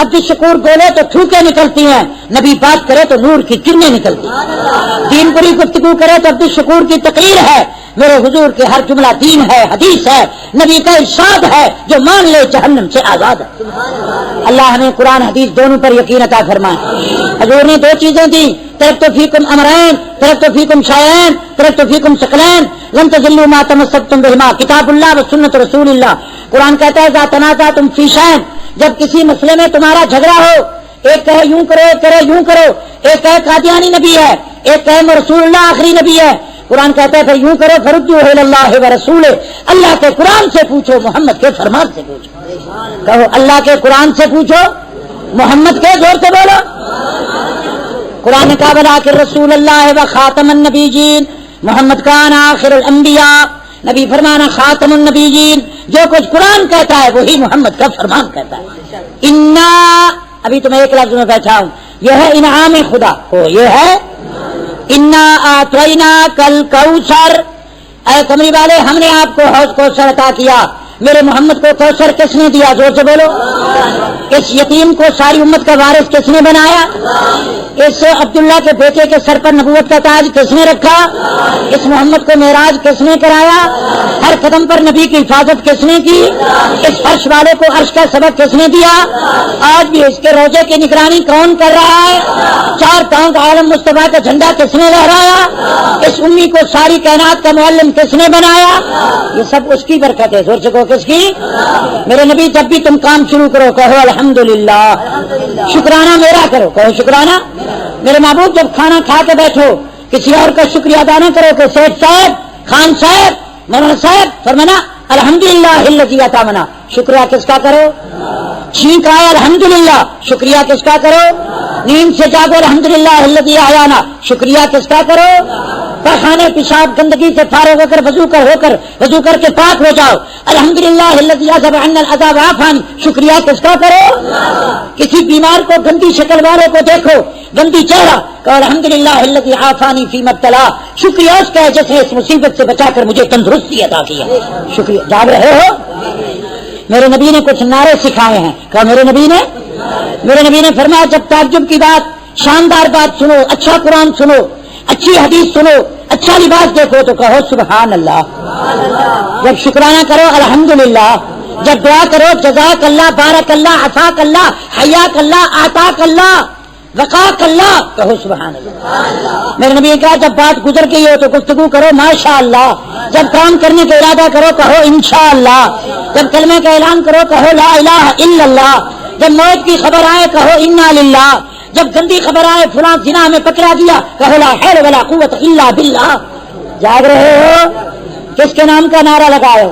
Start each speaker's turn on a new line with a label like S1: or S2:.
S1: عبد الشکور بولے تو تھوکے نکلتی ہیں، نبی بات کرے تو نور کی کرنیں نکلتی ہیں۔ دین بری گفتگو کرے تو عبد الشکور کی تقریر ہے، میرے حضور کے ہر جملہ دین ہے، حدیث ہے، نبی کا ارشاد ہے، جو مان لے جہنم سے آزاد ہے۔ اللہ ہمیں قرآن حدیث دونوں پر یقین عطا فرمائے۔ حضور نے 2 چیزیں دی، ترکت فیکم امرین، ترکت فیکم شیئین، ترکت فیکم ثقلین لن تضلوا ما تمسکتم بہما، کتاب اللہ و سنت رسول اللہ۔ قرآن کہتا ہے اذا تنازعتم فی شیء، جب کسی مسئلے میں تمہارا جھگڑا ہو، ایک کہے یوں کرو، ایک کہے یوں کرو، ایک کہے قادیانی نبی ہے، ایک کہے رسول اللہ آخری نبی ہے، قرآن کہتا ہے پھر یوں کرو، فردوا الی اللہ و رسولہ، اللہ کے قرآن سے پوچھو، محمد کے فرمان سے پوچھو۔ کہو اللہ کے قرآن سے پوچھو، محمد کے، زور سے بولو۔ قرآن نے کہا ولکن رسول اللہ و خاتم النبیین، محمد کان آخر الانبیاء، نبی فرمانا خاتم النبیین، جو کچھ قرآن کہتا ہے وہی محمد کا فرمان کہتا ہے۔ انا، ابھی تو میں ایک لفظ میں بیٹھا ہوں، یہ ہے انعام خدا کو، یہ ہے انا اعطینا کل کوثر، اے کمری والے ہم نے آپ کو حوض کوثر عطا کیا۔ میرے محمد کو کوثر کس نے دیا؟ زور سے بولو۔ اس یتیم کو ساری امت کا وارث کس نے بنایا؟ اس عبداللہ کے بیٹے کے سر پر نبوت کا تاج کس نے رکھا؟ اس محمد کو معراج کس نے کرایا؟ ہر قدم پر نبی کی حفاظت کس نے کی؟ اس فرش والے کو عرش کا سبق کس نے دیا؟ آج بھی اس کے روزے کی نگرانی کون کر رہا ہے؟ 4 ٹانگ عالم مصطفیٰ کا جھنڈا کس نے لہرایا؟ اس امی کو ساری کائنات کا معلم کس نے بنایا؟ یہ سب اس کی برکت ہے۔ زور سے کہو کس کی؟ میرے نبی جب بھی تم کام شروع کرو کہو الحمدللہ، شکرانہ میرا کرو، کہو شکرانہ۔ میرے محبوب جب کھانا کھا کے بیٹھو کسی اور کا شکریہ ادا نہ کرو کہ سیٹ صاحب، خان صاحب، مولانا صاحب، فرمانا الحمدللہ الذی اطعمنا، شکریہ کس کا کرو؟ چھینک آیا الحمدللہ، شکریہ کس کا کرو؟ نیند سے جاگو الحمدللہ الذی احیانا، شکریہ کس کا کرو؟ پخانے پیشاب گندگی سے فارغ ہو کر وضو کر کے پاک ہو جاؤ، الحمدللہ الذی اذهب عنا الاذى وعافانی، شکریہ کس کا کرو؟ کسی بیمار کو گندی شکل والے کو دیکھو، گندی چہرہ، کہ الحمدللہ الذی عافانی فیما ابتلا، شکریہ اس کا ہے جس نے اس مصیبت سے بچا کر مجھے تندرستی عطا کی ہے۔ شکریہ جاگ رہے ہو؟ میرے نبی نے کچھ نعرے سکھائے ہیں، کہ میرے نبی نے فرمایا جب تعجب کی بات، شاندار بات سنو، اچھا قرآن سنو، اچھی حدیث سنو، اچھا لباس دیکھو تو کہو سبحان اللہ۔ جب شکرانہ کرو الحمدللہ، جب دعا کرو جزاک اللہ، بارک اللہ، عفاک اللہ، حیاک اللہ، آتاک اللہ، وقاک اللہ، کہو سبحان اللہ۔ میرے نبی نے کہا جب بات گزر گئی ہو تو گفتگو کرو ماشاء اللہ، جب کام کرنے کا ارادہ کرو کہو انشاءاللہ، جب کلمہ کا اعلان کرو کہو لا الہ الا اللہ، جب موت کی خبر آئے کہو انا للہ، جب گندی خبر آئے فلاں زنا میں پکڑا دیا کہو لا حول ولا قوت الا باللہ۔ جاگ رہے ہو؟ کس کے نام کا نعرہ لگائے ہو؟